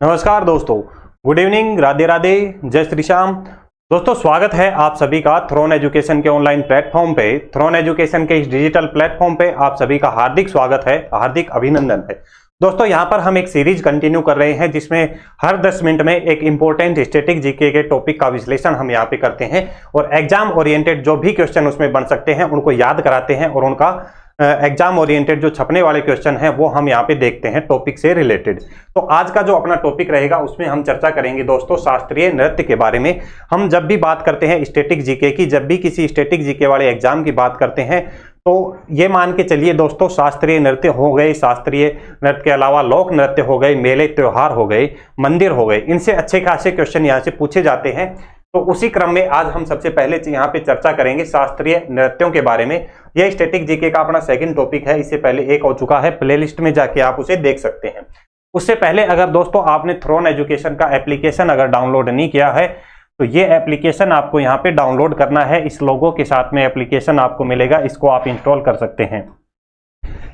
नमस्कार दोस्तों, good evening, Radhe Radhe, जय श्री श्याम। दोस्तों स्वागत है आप सभी का थ्रोन एजुकेशन के ऑनलाइन प्लेटफॉर्म पे। थ्रोन एजुकेशन के इस डिजिटल प्लेटफॉर्म पे आप सभी का हार्दिक स्वागत है, हार्दिक अभिनंदन है। दोस्तों यहाँ पर हम एक सीरीज कंटिन्यू कर रहे हैं जिसमें हर 10 मिनट में एक इंपॉर्टेंट स्टैटिक जीके के टॉपिक का विश्लेषण हम यहाँ पे करते हैं और एग्जाम ओरिएंटेड जो भी क्वेश्चन उसमें बन सकते हैं उनको याद कराते हैं और उनका एग्जाम ओरिएंटेड जो छपने वाले क्वेश्चन हैं वो हम यहाँ पे देखते हैं टॉपिक से रिलेटेड। तो आज का जो अपना टॉपिक रहेगा उसमें हम चर्चा करेंगे दोस्तों शास्त्रीय नृत्य के बारे में। हम जब भी बात करते हैं स्टैटिक जीके की, जब भी किसी स्टैटिक जीके वाले एग्जाम की बात करते हैं तो ये मान के चलिए दोस्तों, शास्त्रीय नृत्य हो गए, शास्त्रीय नृत्य के अलावा लोक नृत्य हो गए, मेले त्योहार हो गए, मंदिर हो गए, इनसे अच्छे खासे क्वेश्चन यहाँ से पूछे जाते हैं। तो उसी क्रम में आज हम सबसे पहले यहाँ पे चर्चा करेंगे शास्त्रीय नृत्यों के बारे में। यह स्टैटिक जीके का अपना सेकंड टॉपिक है, इससे पहले एक हो चुका है, प्लेलिस्ट में जाके आप उसे देख सकते हैं। उससे पहले अगर दोस्तों आपने थ्रोन एजुकेशन का एप्लीकेशन अगर डाउनलोड नहीं किया है तो ये एप्लीकेशन आपको यहाँ पे डाउनलोड करना है। इस लोगो के साथ में एप्लीकेशन आपको मिलेगा, इसको आप इंस्टॉल कर सकते हैं।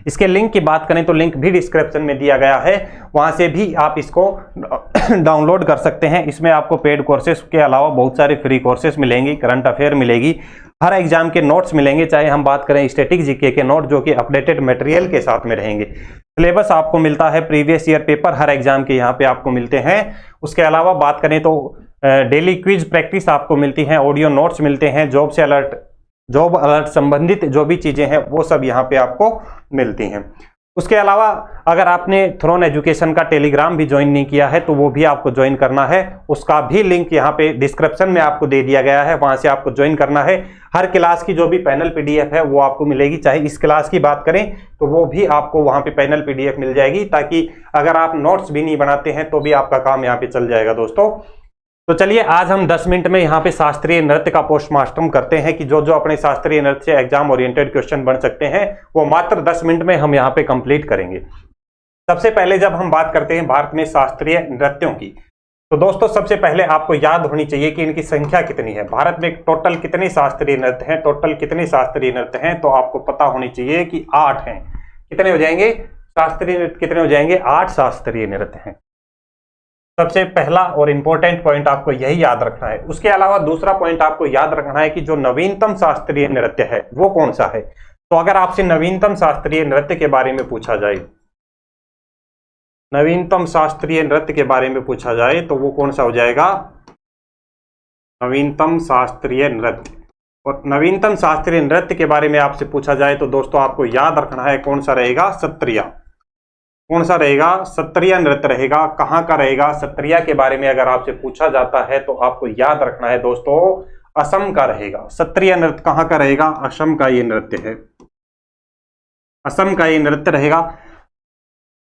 इसके लिंक की बात करें तो लिंक भी डिस्क्रिप्शन में दिया गया है, वहां से भी आप इसको डाउनलोड कर सकते हैं। इसमें आपको पेड कोर्सेज के अलावा बहुत सारे फ्री कोर्सेज मिलेंगी, करंट अफेयर मिलेगी, हर एग्जाम के नोट्स मिलेंगे, चाहे हम बात करें स्टैटिक जीके के नोट जो कि अपडेटेड मटेरियल के साथ में रहेंगे। सिलेबस आपको मिलता है, प्रीवियस ईयर पेपर हर एग्जाम के यहाँ पे आपको मिलते हैं। उसके अलावा बात करें तो डेली क्विज प्रैक्टिस आपको मिलती है, ऑडियो नोट्स मिलते हैं, जॉब अलर्ट संबंधित जो भी चीजें हैं वो सब यहाँ पे आपको मिलती हैं। उसके अलावा अगर आपने थ्रोन एजुकेशन का टेलीग्राम भी ज्वाइन नहीं किया है तो वो भी आपको ज्वाइन करना है, उसका भी लिंक यहाँ पे डिस्क्रिप्शन में आपको दे दिया गया है, वहां से आपको ज्वाइन करना है। हर क्लास की जो भी पैनल पीडीएफ है वो आपको मिलेगी, चाहे इस क्लास की बात करें तो वो भी आपको वहां पे पैनल पीडीएफ मिल जाएगी, ताकि अगर आप नोट्स भी नहीं बनाते हैं तो भी आपका काम यहाँ पे चल जाएगा दोस्तों। तो चलिए आज हम 10 मिनट में यहाँ पे शास्त्रीय नृत्य का पोस्टमार्टम करते हैं कि जो जो अपने शास्त्रीय नृत्य से एग्जाम ओरिएंटेड क्वेश्चन बन सकते हैं वो मात्र 10 मिनट में हम यहाँ पे कंप्लीट करेंगे। सबसे पहले जब हम बात करते हैं भारत में शास्त्रीय नृत्यों की तो दोस्तों सबसे पहले आपको याद होनी चाहिए कि इनकी संख्या कितनी है। भारत में टोटल कितने शास्त्रीय नृत्य हैं, टोटल कितने शास्त्रीय नृत्य हैं, तो आपको पता होनी चाहिए कि 8 हैं। कितने हो जाएंगे शास्त्रीय नृत्य, कितने हो जाएंगे, 8 शास्त्रीय नृत्य हैं। सबसे पहला और इंपॉर्टेंट पॉइंट आपको यही याद रखना है। उसके अलावा दूसरा पॉइंट आपको याद रखना है कि जो नवीनतम शास्त्रीय नृत्य है वो कौन सा है। तो अगर आपसे नवीनतम शास्त्रीय नृत्य के बारे में पूछा जाए, नवीनतम शास्त्रीय नृत्य के बारे में पूछा जाए तो वो कौन सा हो जाएगा, नवीनतम शास्त्रीय नृत्य। और नवीनतम शास्त्रीय नृत्य के बारे में आपसे पूछा जाए तो दोस्तों आपको याद रखना है कौन सा रहेगा, सत्रिया। कौन सा रहेगा, सत्रिया नृत्य रहेगा। कहाँ का रहेगा, सत्रिया के बारे में अगर आपसे पूछा जाता है तो आपको याद रखना है दोस्तों असम का रहेगा। सत्रिया नृत्य कहाँ का रहेगा, असम का ये नृत्य है, असम का ये नृत्य रहेगा।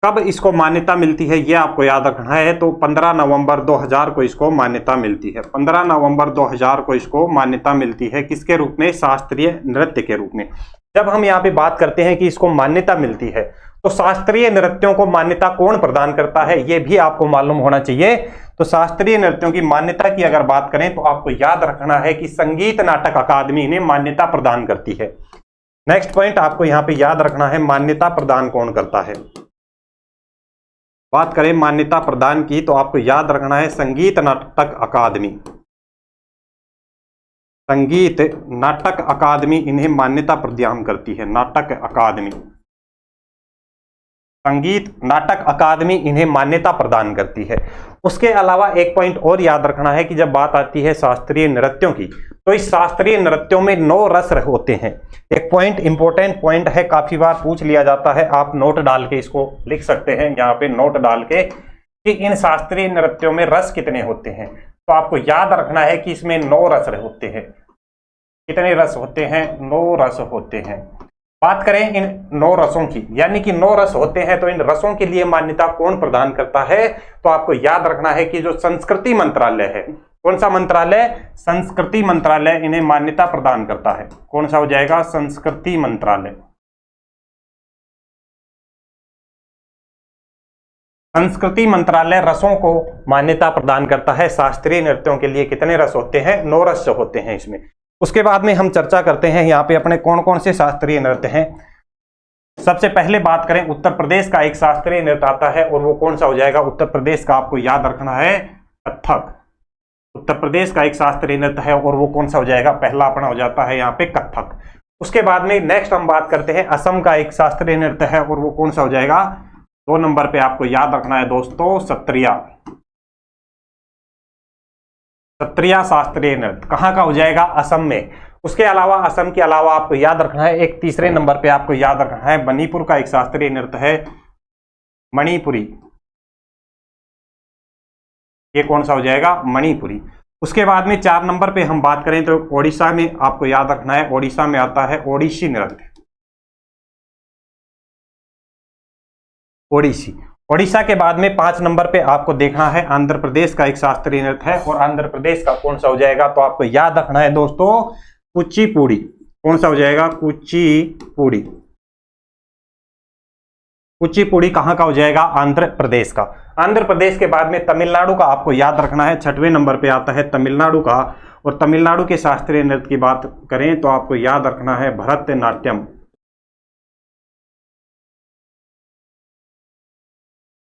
कब इसको मान्यता मिलती है ये आपको याद रखना है, तो 15 नवंबर 2000 को इसको मान्यता मिलती है। 15 नवंबर 2000 को इसको मान्यता मिलती है, किसके रूप में, शास्त्रीय नृत्य के रूप में। जब हम यहाँ पे बात करते हैं कि इसको मान्यता मिलती है तो शास्त्रीय नृत्यों को मान्यता कौन प्रदान करता है ये भी आपको मालूम होना चाहिए। तो शास्त्रीय नृत्यों की मान्यता की अगर बात करें तो आपको याद रखना है कि संगीत नाटक अकादमी इन्हें मान्यता प्रदान करती है। नेक्स्ट पॉइंट आपको यहाँ पे याद रखना है, मान्यता प्रदान कौन करता है। बात करें मान्यता प्रदान की तो आपको याद रखना है संगीत नाटक अकादमी। संगीत नाटक अकादमी इन्हें मान्यता प्रदान करती है, नाटक अकादमी, संगीत नाटक अकादमी इन्हें मान्यता प्रदान करती है। उसके अलावा एक पॉइंट और याद रखना है कि जब बात आती है शास्त्रीय नृत्यों की तो इस शास्त्रीय नृत्यों में 9 रस होते हैं। एक पॉइंट इंपॉर्टेंट पॉइंट है, काफी बार पूछ लिया जाता है, आप नोट डाल के इसको लिख सकते हैं यहाँ पे, नोट डाल के कि इन शास्त्रीय नृत्यों में रस कितने होते हैं। तो आपको याद रखना है कि इसमें 9 रस होते हैं। कितने रस होते हैं, 9 रस होते हैं। बात करें इन 9 रसों की, यानी कि 9 रस होते हैं, तो इन रसों के लिए मान्यता कौन प्रदान करता है, तो आपको याद रखना है कि जो संस्कृति मंत्रालय है, कौन सा मंत्रालय, संस्कृति मंत्रालय इन्हें मान्यता प्रदान करता है। कौन सा हो जाएगा, संस्कृति मंत्रालय। संस्कृति मंत्रालय रसों को मान्यता प्रदान करता है। शास्त्रीय नृत्यों के लिए कितने रस होते हैं, 9 रस होते हैं इसमें। उसके बाद में हम चर्चा करते हैं यहाँ पे अपने कौन कौन से शास्त्रीय नृत्य हैं। सबसे पहले बात करें उत्तर प्रदेश का एक शास्त्रीय नृत्य आता है और वो कौन सा हो जाएगा? उत्तर प्रदेश का आपको याद रखना है कथक। उत्तर प्रदेश का एक शास्त्रीय नृत्य है और वो कौन सा हो जाएगा? पहला अपना हो जाता है यहाँ पे कथक। उसके बाद में नेक्स्ट हम बात करते हैं असम का एक शास्त्रीय नृत्य है और वो कौन सा हो जाएगा? 2 नंबर पे आपको याद रखना है दोस्तों सत्रिया। सत्रिया शास्त्रीय नृत्य कहाँ का हो जाएगा? असम में। उसके अलावा असम के अलावा आपको याद रखना है एक तीसरे नंबर पे आपको याद रखना है मणिपुर का एक शास्त्रीय नृत्य है मणिपुरी। ये कौन सा हो जाएगा? मणिपुरी। उसके बाद में 4 नंबर पे हम बात करें तो ओडिशा में आपको याद रखना है, ओडिशा में आता है ओडिसी नृत्य। ओडिसी। ओडिशा के बाद में 5 नंबर पे आपको देखना है आंध्र प्रदेश का एक शास्त्रीय नृत्य है और आंध्र प्रदेश का कौन सा हो जाएगा? तो आपको याद रखना है दोस्तों कुचिपुड़ी। कौन सा हो जाएगा? कुचिपुड़ी। कुचिपुड़ी कहां का हो जाएगा? आंध्र प्रदेश का। आंध्र प्रदेश के बाद में तमिलनाडु का आपको याद रखना है, 6वें नंबर पे आता है तमिलनाडु का। और तमिलनाडु के शास्त्रीय नृत्य की बात करें तो आपको याद रखना है भरतनाट्यम।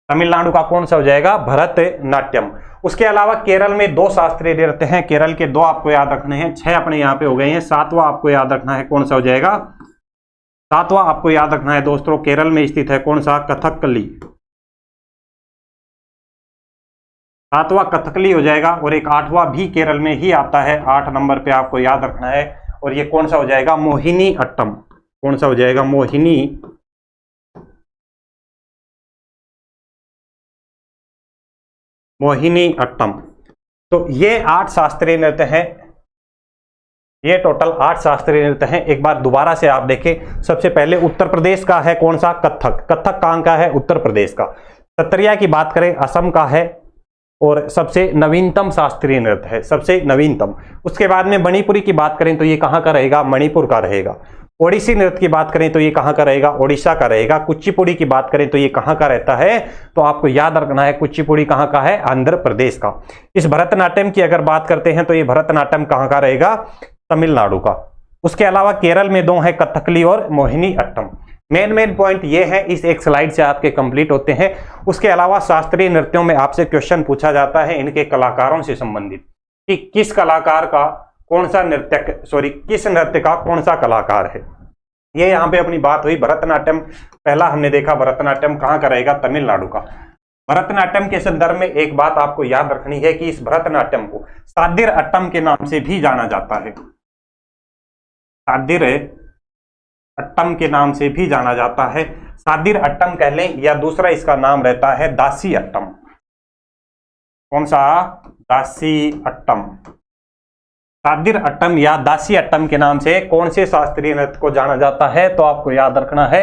तमिलनाडु का कौन सा हो जाएगा? भरतनाट्यम। उसके अलावा केरल में 2 शास्त्रीय नृत्य हैं, केरल के 2 आपको याद रखने हैं, 6 अपने यहाँ पे हो गए हैं। 7वां आपको याद रखना है कौन सा हो जाएगा? 7वां आपको याद रखना है दोस्तों केरल में स्थित है कौन सा? कथकली। 7वां कथकली हो जाएगा और एक 8वां भी केरल में ही आता है, 8 नंबर पे आपको याद रखना है और ये कौन सा हो जाएगा? मोहिनी अट्टम। कौन सा हो जाएगा? मोहिनी अट्टम। तो ये 8 शास्त्रीय नृत्य हैं, ये टोटल 8 शास्त्रीय नृत्य हैं। एक बार दोबारा से आप देखें, सबसे पहले उत्तर प्रदेश का है कौन सा? कथक। कथक कहाँ का है? उत्तर प्रदेश का। सत्रिया की बात करें असम का है और सबसे नवीनतम शास्त्रीय नृत्य है, सबसे नवीनतम। उसके बाद में मणिपुरी की बात करें तो ये कहाँ का रहेगा? मणिपुर का रहेगा। ओडिसी नृत्य की बात करें तो ये कहाँ का रहेगा? ओडिशा का रहेगा। कुचिपुड़ी की बात करें तो ये कहाँ का रहता है? तो आपको याद रखना है कुचिपुड़ी कहाँ का है? आंध्र प्रदेश का। इस भरतनाट्यम की अगर बात करते हैं तो ये भरतनाट्यम कहाँ का रहेगा? तमिलनाडु का। उसके अलावा केरल में 2 है कथकली और मोहिनी अट्टम। मेन पॉइंट ये है, इस एक स्लाइड से आपके कंप्लीट होते हैं। उसके अलावा शास्त्रीय नृत्यों में आपसे क्वेश्चन पूछा जाता है इनके कलाकारों से संबंधित कि किस कलाकार का कौन सा किस नृत्य का कौन सा कलाकार है। ये यहाँ पे अपनी बात हुई भरतनाट्यम, पहला हमने देखा भरतनाट्यम कहाँ का रहेगा? तमिलनाडु का। भरतनाट्यम के संदर्भ में एक बात आपको याद रखनी है कि इस भरतनाट्यम को सादिर अट्टम के नाम से भी जाना जाता है। सादिर अट्टम के नाम से भी जाना जाता है। सादिर अट्टम कह लें या दूसरा इसका नाम रहता है दासी अट्टम। कौन सा? दासी अट्टम। सादिर अट्टम या दासी अट्टम के नाम से कौन से शास्त्रीय नृत्य को जाना जाता है? तो आपको याद रखना है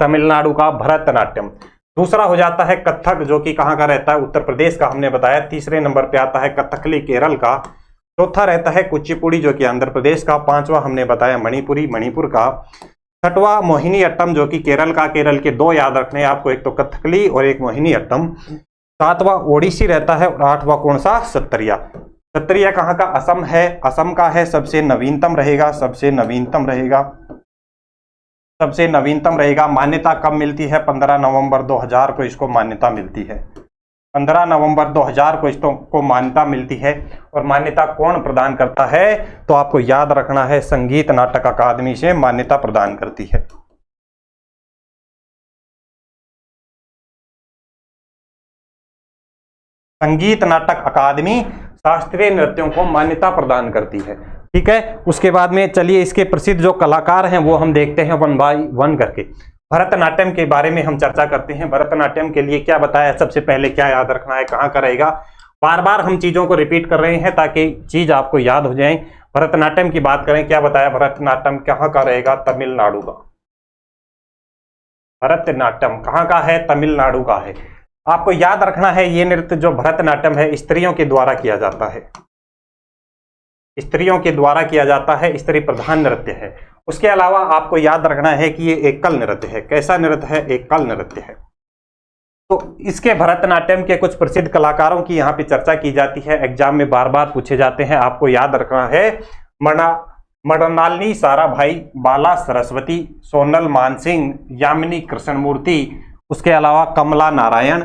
तमिलनाडु का भरतनाट्यम। दूसरा हो जाता है कथक, जो कि कहाँ का रहता है? उत्तर प्रदेश का हमने बताया। तीसरे नंबर पे आता है कथकली केरल का। चौथा रहता है कुचिपुड़ी जो कि आंध्र प्रदेश का। 5वां हमने बताया मणिपुरी मणिपुर का। 6वां मोहिनी अट्टम जो कि केरल का। केरल के 2 याद रखने हैं आपको, एक तो कथकली और एक मोहिनी अट्टम। 7वां ओडिसी रहता है और 8वां कौन सा? सत्रिया। सत्रिया कहाँ का? असम है, असम का है, सबसे नवीनतम रहेगा, सबसे नवीनतम रहेगा, सबसे नवीनतम रहेगा। मान्यता कब मिलती है? 15 नवंबर 2000 को इसको मान्यता मिलती है। 15 नवंबर 2000 को इसको मान्यता मिलती है। और मान्यता कौन प्रदान करता है? तो आपको याद रखना है संगीत नाटक अकादमी से मान्यता प्रदान करती है। संगीत नाटक अकादमी शास्त्रीय नृत्यों को मान्यता प्रदान करती है। ठीक है, उसके बाद में चलिए इसके प्रसिद्ध जो कलाकार हैं वो हम देखते हैं 1 बाय 1 करके। भरतनाट्यम के बारे में हम चर्चा करते हैं। भरतनाट्यम के लिए क्या बताया? सबसे पहले क्या याद रखना है? कहाँ का रहेगा? बार बार हम चीजों को रिपीट कर रहे हैं ताकि चीज आपको याद हो जाए। भरतनाट्यम की बात करें, क्या बताया? भरतनाट्यम कहाँ का रहेगा? तमिलनाडु का। भरतनाट्यम कहाँ का है? तमिलनाडु का है। आपको याद रखना है ये नृत्य जो भरतनाट्यम है स्त्रियों के द्वारा किया जाता है, स्त्रियों के द्वारा किया जाता है, स्त्री प्रधान नृत्य है। उसके अलावा आपको याद रखना है कि ये एकल नृत्य है। कैसा नृत्य है? एकल नृत्य है। तो इसके भरतनाट्यम के कुछ प्रसिद्ध कलाकारों की यहाँ पे चर्चा की जाती है, एग्जाम में बार बार पूछे जाते हैं। आपको याद रखना है मृणालिनी साराभाई, बाला सरस्वती, सोनल मानसिंह, यामिनी कृष्णमूर्ति, उसके अलावा कमला नारायण,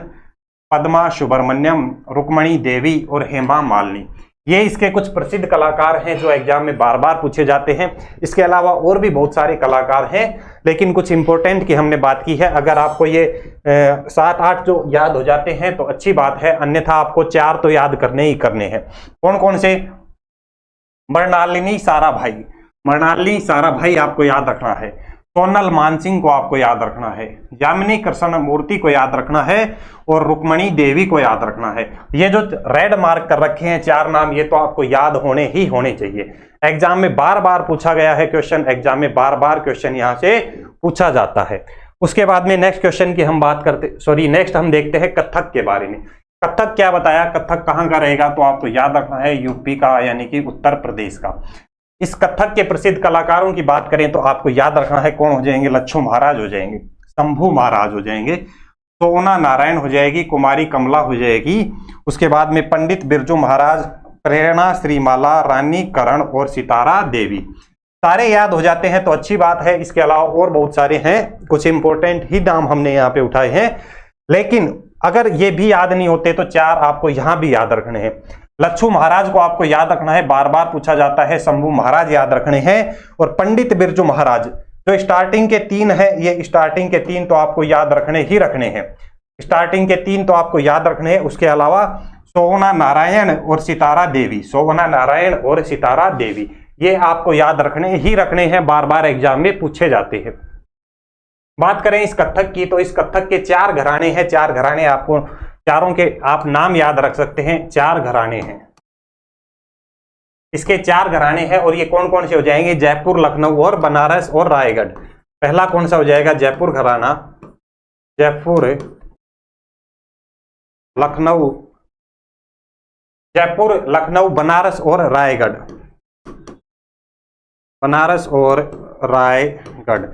पद्मा सुब्रमण्यम, रुक्मणी देवी और हेमा मालिनी। ये इसके कुछ प्रसिद्ध कलाकार हैं जो एग्जाम में बार बार पूछे जाते हैं। इसके अलावा और भी बहुत सारे कलाकार हैं, लेकिन कुछ इंपॉर्टेंट की हमने बात की है। अगर आपको ये 7-8 जो याद हो जाते हैं तो अच्छी बात है, अन्यथा आपको 4 तो याद करने ही करने हैं। कौन कौन से? मृणालिनी साराभाई, मृणालिनी साराभाई आपको याद रखना है। सोनल मानसिंह को आपको याद रखना है, यामिनी कृष्णमूर्ति को याद रखना है और रुक्मणी देवी को याद रखना है। ये जो रेड मार्क कर रखे हैं 4 नाम, ये तो आपको याद होने ही होने चाहिए। एग्जाम में बार बार पूछा गया है क्वेश्चन, एग्जाम में बार बार क्वेश्चन यहां से पूछा जाता है। उसके बाद में नेक्स्ट क्वेश्चन की हम बात करते, नेक्स्ट हम देखते हैं कथक के बारे में। कथक क्या बताया, कथक कहाँ का रहेगा, तो आपको याद रखना है यूपी का, यानी कि उत्तर प्रदेश का। इस कथक के प्रसिद्ध कलाकारों की बात करें तो आपको याद रखना है कौन हो जाएंगे, लच्छू महाराज हो जाएंगे, शंभू महाराज हो जाएंगे, सोना नारायण हो जाएगी, कुमारी कमला हो जाएगी। उसके बाद में पंडित बिरजू महाराज, प्रेरणा श्रीमाला, रानी करण और सितारा देवी। सारे याद हो जाते हैं तो अच्छी बात है। इसके अलावा और बहुत सारे हैं, कुछ इंपॉर्टेंट ही नाम हमने यहाँ पे उठाए हैं, लेकिन अगर ये भी याद नहीं होते तो 4 आपको यहाँ भी याद रखने हैं। लच्छू महाराज को आपको याद रखना है, बार बार पूछा जाता है। शंभू महाराज याद रखने हैं, और पंडित बिरजू महाराज जो स्टार्टिंग के 3 है, ये स्टार्टिंग के 3 तो आपको याद रखने ही रखने हैं। स्टार्टिंग के 3 तो आपको याद रखने हैं। उसके अलावा सोना नारायण और सितारा देवी, सोना नारायण और सितारा देवी, ये आपको याद रखने ही रखने हैं, बार बार एग्जाम में पूछे जाते हैं। बात करें इस कथक की, तो इस कथक के 4 घराने हैं। 4 घराने आपको, चारों के आप नाम याद रख सकते हैं। 4 घराने हैं, इसके 4 घराने हैं, और ये कौन कौन से हो जाएंगे, जयपुर, लखनऊ और बनारस और रायगढ़। पहला कौन सा हो जाएगा, जयपुर घराना, जयपुर, लखनऊ, जयपुर, लखनऊ, बनारस और रायगढ़, बनारस और रायगढ़।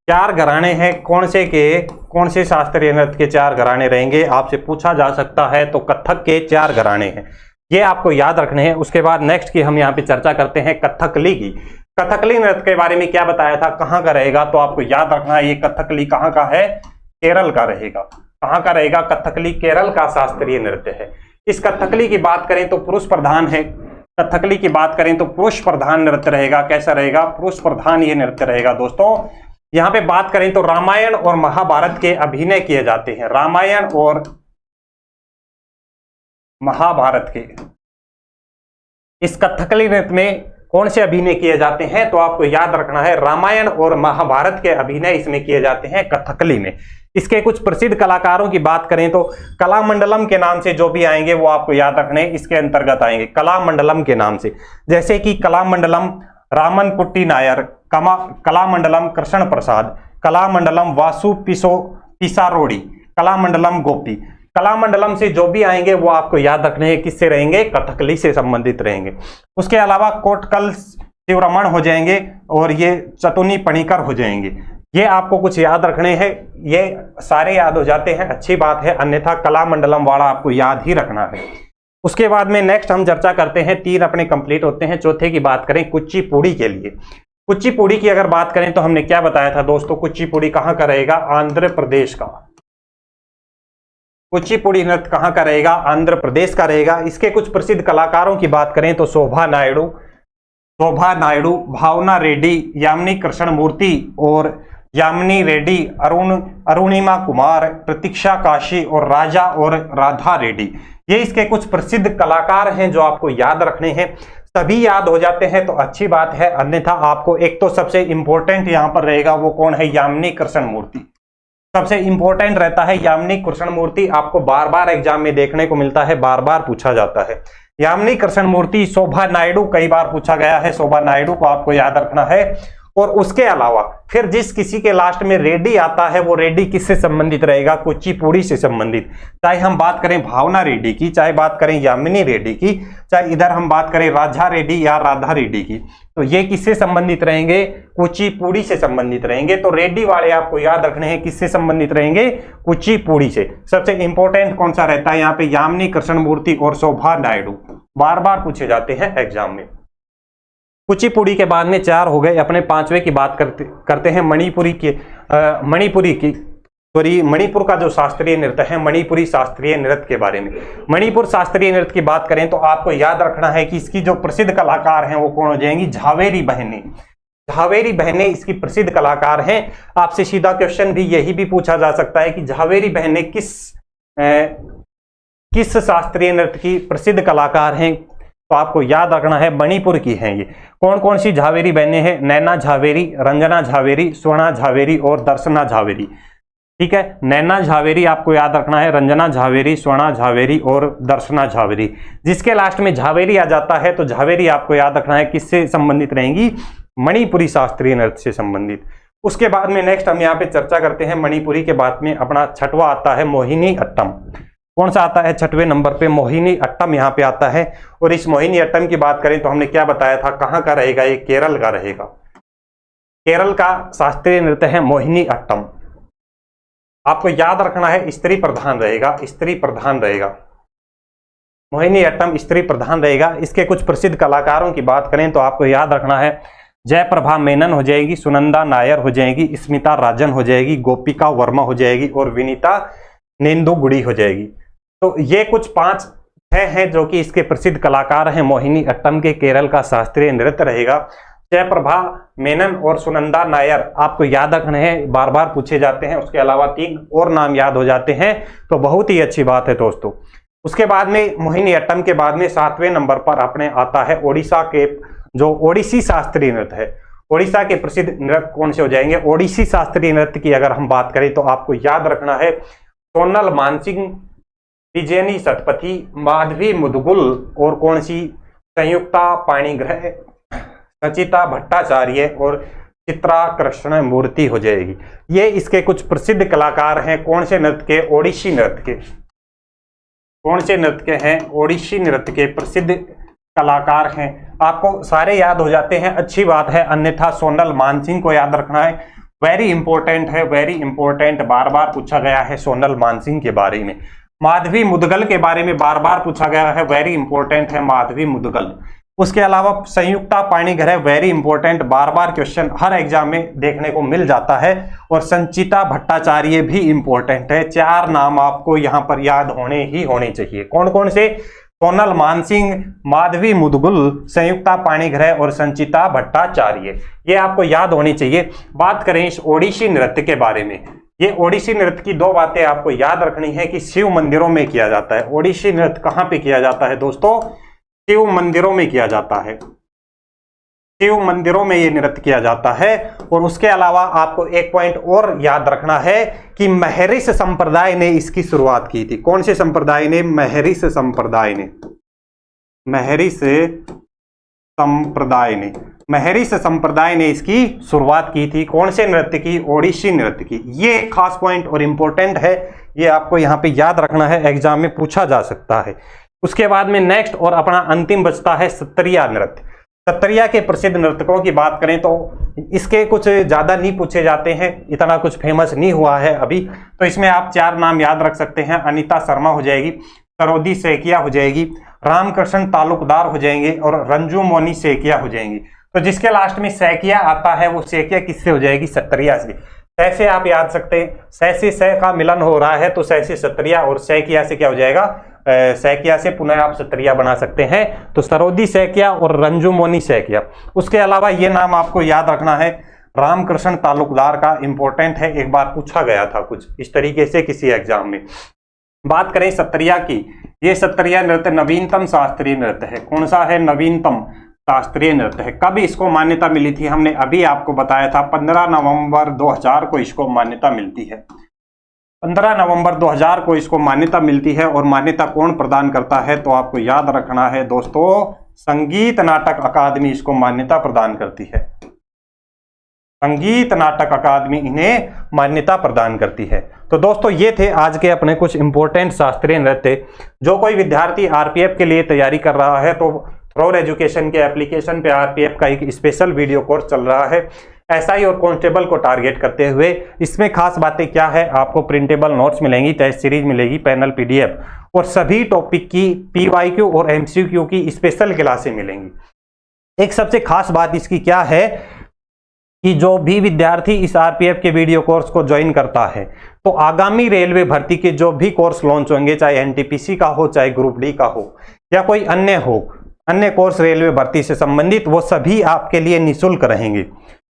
4 घराने हैं। कौन से शास्त्रीय नृत्य के 4 घराने रहेंगे, आपसे पूछा जा सकता है। तो कथक के 4 घराने हैं, ये आपको याद रखने हैं। उसके बाद नेक्स्ट की हम यहाँ पे चर्चा करते हैं कथकली की। कथकली नृत्य के बारे में क्या बताया था, कहाँ का रहेगा, तो आपको याद रखना है ये कथकली कहाँ का है, केरल का रहेगा। कहाँ का रहेगा, कथकली केरल का शास्त्रीय नृत्य है। इस कथकली की बात करें तो पुरुष प्रधान है। कथकली की बात करें तो पुरुष प्रधान नृत्य रहेगा। कैसा रहेगा, पुरुष प्रधान ये नृत्य रहेगा। दोस्तों यहाँ पे बात करें तो रामायण और महाभारत के अभिनय किए जाते हैं। रामायण और महाभारत के इस कथकली नृत्य में कौन से अभिनय किए जाते हैं, तो आपको याद रखना है रामायण और महाभारत के अभिनय इसमें किए जाते हैं कथकली में। इसके कुछ प्रसिद्ध कलाकारों की बात करें तो कलामंडलम के नाम से जो भी आएंगे वो आपको याद रखने इसके अंतर्गत आएंगे, कलामंडलम के नाम से। जैसे कि कलामंडलम रामन कुट्टी नायर, कलामंडलम कृष्ण प्रसाद, कलामंडलम वासु पिसारोड़ी, कलामंडलम गोपी। कलामंडलम से जो भी आएंगे वो आपको याद रखने हैं किससे रहेंगे, कथकली से संबंधित रहेंगे। उसके अलावा कोटकल शिवरमण हो जाएंगे और ये चतुनी पणिकर हो जाएंगे। ये आपको कुछ याद रखने हैं, ये सारे याद हो जाते हैं, अच्छी बात है, अन्यथा कलामंडलम वाला आपको याद ही रखना है। उसके बाद में नेक्स्ट हम चर्चा करते हैं, 3 अपने कंप्लीट होते हैं। चौथे की बात करें कुचिपुड़ी के लिए। कुचिपुड़ी की अगर बात करें तो हमने क्या बताया था दोस्तों, कुचिपुड़ी कहाँ का रहेगा, आंध्र प्रदेश का। कुचिपुड़ी नृत्य कहाँ का रहेगा, आंध्र प्रदेश का रहेगा। इसके कुछ प्रसिद्ध कलाकारों की बात करें तो शोभा नायडू, भावना रेड्डी, यामिनी कृष्णमूर्ति और यामिनी रेड्डी, अरुणिमा कुमार, प्रतीक्षा काशी और राजा और राधा रेड्डी। ये इसके कुछ प्रसिद्ध कलाकार हैं जो आपको याद रखने हैं। सभी याद हो जाते हैं तो अच्छी बात है, अन्यथा आपको एक तो सबसे इंपॉर्टेंट यहाँ पर रहेगा वो कौन है, यामिनी कृष्णमूर्ति। सबसे इंपॉर्टेंट रहता है यामिनी कृष्णमूर्ति, आपको बार बार एग्जाम में देखने को मिलता है, बार बार पूछा जाता है। यामिनी कृष्णमूर्ति, शोभा नायडू कई बार पूछा गया है, शोभा नायडू को आपको याद रखना है। और उसके अलावा फिर जिस किसी के लास्ट में रेड्डी आता है वो रेड्डी किससे संबंधित रहेगा, कुचिपुड़ी से संबंधित। चाहे हम बात करें भावना रेड्डी की, चाहे बात करें यामिनी रेड्डी की, चाहे इधर हम बात करें राजा रेड्डी या राधा रेड्डी की, तो ये किससे संबंधित रहेंगे, कुचिपुड़ी से संबंधित रहेंगे। तो रेड्डी वाले आपको याद रखने हैं किससे संबंधित रहेंगे, कुचिपुड़ी से। सबसे इंपॉर्टेंट कौन सा रहता है यहाँ पे, यामिनी कृष्णमूर्ति और शोभा नायडू, बार बार पूछे जाते हैं एग्जाम में। कुचिपुड़ी के बाद में 4 हो गए। अपने 5वें की बात करते हैं मणिपुर का जो शास्त्रीय नृत्य है, मणिपुरी शास्त्रीय नृत्य के बारे में। मणिपुर शास्त्रीय नृत्य की बात करें तो आपको याद रखना है कि इसकी जो प्रसिद्ध कलाकार हैं वो कौन हो जाएंगी, झावेरी बहनें। झावेरी बहनें इसकी प्रसिद्ध कलाकार हैं। आपसे सीधा क्वेश्चन भी यही भी पूछा जा सकता है कि झावेरी बहनें किस शास्त्रीय नृत्य की प्रसिद्ध कलाकार हैं, तो आपको याद रखना है मणिपुर की हैं ये। कौन कौन सी झावेरी बहनें हैं, नैना झावेरी, रंजना झावेरी, स्वर्णा झावेरी और दर्शना झावेरी। ठीक है, नैना झावेरी आपको याद रखना है, रंजना झावेरी, स्वर्णा झावेरी और दर्शना झावेरी। जिसके लास्ट में झावेरी आ जाता है तो झावेरी आपको याद रखना है किससे संबंधित रहेंगी, मणिपुरी शास्त्रीय नृत्य से संबंधित। उसके बाद में नेक्स्ट हम यहाँ पे चर्चा करते हैं मणिपुरी के बाद में अपना छठवां आता है मोहिनी अट्टम। कौन सा आता है 6वें नंबर पे, मोहिनी अट्टम यहाँ पे आता है। और इस मोहिनी अट्टम की बात करें तो हमने क्या बताया था, कहाँ का रहेगा, ये केरल का रहेगा। केरल का शास्त्रीय नृत्य है मोहिनी अट्टम। आपको याद रखना है स्त्री प्रधान रहेगा, स्त्री प्रधान रहेगा। मोहिनी अट्टम स्त्री प्रधान रहेगा। इसके कुछ प्रसिद्ध कलाकारों की बात करें तो आपको याद रखना है जयप्रभा मेनन हो जाएगी, सुनंदा नायर हो जाएगी, स्मिता राजन हो जाएगी, गोपिका वर्मा हो जाएगी और विनीता नेंदुगुड़ी हो जाएगी। तो ये कुछ 5-6 हैं जो कि इसके प्रसिद्ध कलाकार हैं मोहिनी अट्टम के। केरल का शास्त्रीय नृत्य रहेगा। जयप्रभा मेनन और सुनंदा नायर आपको याद रखने हैं, बार बार पूछे जाते हैं। उसके अलावा 3 और नाम याद हो जाते हैं तो बहुत ही अच्छी बात है दोस्तों। उसके बाद में मोहिनी अट्टम के बाद में 7वें नंबर पर अपने आता है ओडिशा के जो ओडिसी शास्त्रीय नृत्य है। ओडिशा के प्रसिद्ध नृत्य कौन से हो जाएंगे, ओडिसी शास्त्रीय नृत्य की अगर हम बात करें तो आपको याद रखना है सोनल मानसिंह, विजयनी सतपथी, माधवी मुदगुल और कौन सी संयुक्ता पाणिग्रह, सचिता भट्टाचार्य और चित्रा कृष्ण मूर्ति हो जाएगी। ये इसके कुछ प्रसिद्ध कलाकार हैं। कौन से नृत्य के, ओडिसी नृत्य के। कौन से नृत्य के हैं, ओडिसी नृत्य के प्रसिद्ध कलाकार हैं। आपको सारे याद हो जाते हैं, अच्छी बात है। अन्यथा सोनल मानसिंह को याद रखना है, वेरी इंपॉर्टेंट है, वेरी इंपॉर्टेंट। बार बार पूछा गया है सोनल मानसिंह के बारे में। माधवी मुदगल के बारे में बार बार पूछा गया है, वेरी इंपॉर्टेंट है माधवी मुदगल। उसके अलावा संयुक्ता पाणिग्रह, वेरी इंपॉर्टेंट, बार बार क्वेश्चन हर एग्जाम में देखने को मिल जाता है। और संचिता भट्टाचार्य भी इंपॉर्टेंट है। 4 नाम आपको यहाँ पर याद होने चाहिए। कौन कौन से, सोनल मानसिंह, माधवी मुदगुल, संयुक्ता पाणिग्रह और संचिता भट्टाचार्य, ये आपको याद होनी चाहिए। बात करें इस ओडिसी नृत्य के बारे में, ये ओडिसी नृत्य की 2 बातें आपको याद रखनी है कि शिव मंदिरों में किया जाता है। ओडिसी नृत्य कहाँ पे किया जाता है दोस्तों, शिव मंदिरों में किया जाता है। शिव मंदिरों में ये नृत्य किया जाता है। और उसके अलावा आपको एक पॉइंट और याद रखना है कि महरिष संप्रदाय ने इसकी शुरुआत की थी। कौन से संप्रदाय ने, महरिष संप्रदाय ने, महरिष संप्रदाय ने, महरिष संप्रदाय ने इसकी शुरुआत की थी। कौन से नृत्य की, ओडिसी नृत्य की। ये खास पॉइंट और इंपॉर्टेंट है, ये आपको यहाँ पे याद रखना है, एग्जाम में पूछा जा सकता है। उसके बाद में नेक्स्ट और अपना अंतिम बचता है सत्रिया नृत्य। सत्रिया के प्रसिद्ध नर्तकों की बात करें तो इसके कुछ ज़्यादा नहीं पूछे जाते हैं, इतना कुछ फेमस नहीं हुआ है अभी। तो इसमें आप 4 नाम याद रख सकते हैं। अनीता शर्मा हो जाएगी, सरोदी सैकिया हो जाएगी, रामकृष्ण तालुकदार हो जाएंगे और रंजू मोनी सैकिया हो जाएंगी। तो जिसके लास्ट में सैकिया आता है वो सैकिया किससे हो जाएगी, सत्रिया से। सै से आप याद सकते हैं, सै से सै का मिलन हो रहा है तो सै से सत्रिया और सैकिया से क्या हो जाएगा, सैकिया से पुनः आप सत्रिया बना सकते हैं। तो सरोदी सैकिया और रंजू मोनी सैकिया। उसके अलावा ये नाम आपको याद रखना है, रामकृष्ण तालुकदार का इंपॉर्टेंट है, एक बार पूछा गया था कुछ इस तरीके से किसी एग्जाम में। बात करें सत्रिया की, ये सत्रिया नृत्य नवीनतम शास्त्रीय नृत्य है। कौन सा है, नवीनतम शास्त्रीय नृत्य है। कब इसको मान्यता मिली थी, हमने अभी आपको बताया था 15 नवंबर 2000 को इसको मान्यता मिलती है। 15 नवंबर 2000 को इसको मान्यता मिलती है। और मान्यता कौन प्रदान करता है, तो आपको याद रखना है दोस्तों, संगीत नाटक अकादमी इसको मान्यता प्रदान करती है। संगीत नाटक अकादमी इन्हें मान्यता प्रदान करती है। तो दोस्तों ये थे आज के अपने कुछ इंपॉर्टेंट शास्त्रीय नृत्य। जो कोई विद्यार्थी आरपीएफ के लिए तैयारी कर रहा है तो थ्रोर एजुकेशन के एप्लीकेशन पे आरपीएफ का एक स्पेशल वीडियो कोर्स चल रहा है एसआई और कांस्टेबल को टारगेट करते हुए। इसमें खास बातें क्या है, आपको प्रिंटेबल नोट्स मिलेंगी, टेस्ट सीरीज मिलेगी, पैनल पीडीएफ और सभी टॉपिक की पीवाईक्यू और एमसीक्यू की स्पेशल क्लासें मिलेंगी। एक सबसे खास बात इसकी क्या है कि जो भी विद्यार्थी इस आरपीएफ के वीडियो कोर्स को ज्वाइन करता है तो आगामी रेलवे भर्ती के जो भी कोर्स लॉन्च होंगे, चाहे एनटीपीसी का हो, चाहे ग्रुप डी का हो या कोई अन्य हो, अन्य कोर्स रेलवे भर्ती से संबंधित, वो सभी आपके लिए निःशुल्क रहेंगे।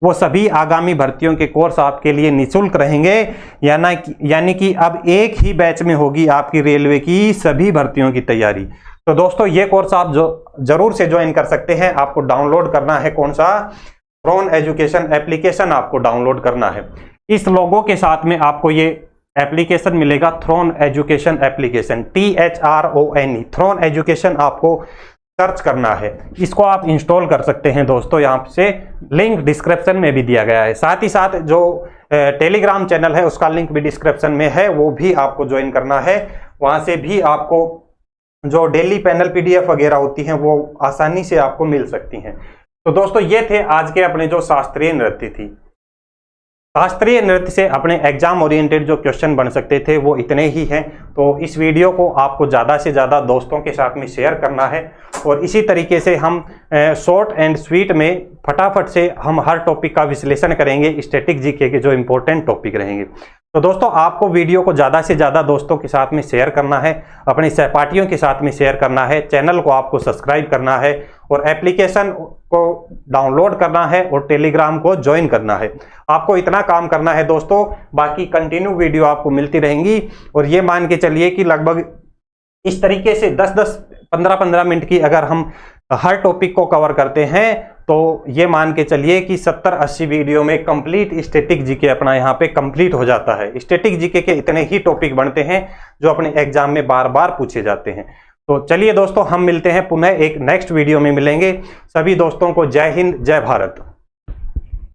वो सभी आगामी भर्तियों के कोर्स आपके लिए निःशुल्क रहेंगे। यानी कि अब एक ही बैच में होगी आपकी रेलवे की सभी भर्तियों की तैयारी। तो दोस्तों ये कोर्स आप जो जरूर से ज्वाइन कर सकते हैं। आपको डाउनलोड करना है कौन सा, थ्रोन एजुकेशन एप्लीकेशन आपको डाउनलोड करना है। इस लोगो के साथ में आपको ये एप्लीकेशन मिलेगा, Throne education application, THRONE, Throne education आपको सर्च करना है। इसको आप इंस्टॉल कर सकते हैं दोस्तों, यहाँ से लिंक डिस्क्रिप्शन में भी दिया गया है। साथ ही साथ जो टेलीग्राम चैनल है उसका लिंक भी डिस्क्रिप्शन में है, वो भी आपको ज्वाइन करना है। वहाँ से भी आपको जो डेली पैनल PDF वगैरह होती हैं वो आसानी से आपको मिल सकती हैं। तो दोस्तों ये थे आज के अपने जो शास्त्रीय नृत्य थी। शास्त्रीय नृत्य से अपने एग्जाम ओरिएंटेड जो क्वेश्चन बन सकते थे वो इतने ही हैं। तो इस वीडियो को आपको ज़्यादा से ज़्यादा दोस्तों के साथ में शेयर करना है और इसी तरीके से हम शॉर्ट एंड स्वीट में फटाफट से हम हर टॉपिक का विश्लेषण करेंगे, स्टैटिक जीके के जो इंपॉर्टेंट टॉपिक रहेंगे। तो दोस्तों आपको वीडियो को ज़्यादा से ज़्यादा दोस्तों के साथ में शेयर करना है, अपने सहपाठियों के साथ में शेयर करना है, चैनल को आपको सब्सक्राइब करना है और एप्लीकेशन को डाउनलोड करना है और टेलीग्राम को ज्वाइन करना है। आपको इतना काम करना है दोस्तों, बाकी कंटिन्यू वीडियो आपको मिलती रहेंगी। और ये मान के चलिए कि लगभग इस तरीके से 10-10, 15-15 मिनट की अगर हम हर टॉपिक को कवर करते हैं तो ये मान के चलिए कि 70-80 वीडियो में कंप्लीट स्टैटिक जीके अपना यहाँ पे कंप्लीट हो जाता है। स्टैटिक जीके के इतने ही टॉपिक बनते हैं जो अपने एग्जाम में बार बार पूछे जाते हैं। तो चलिए दोस्तों हम मिलते हैं पुनः एक नेक्स्ट वीडियो में मिलेंगे। सभी दोस्तों को जय हिंद, जय भारत।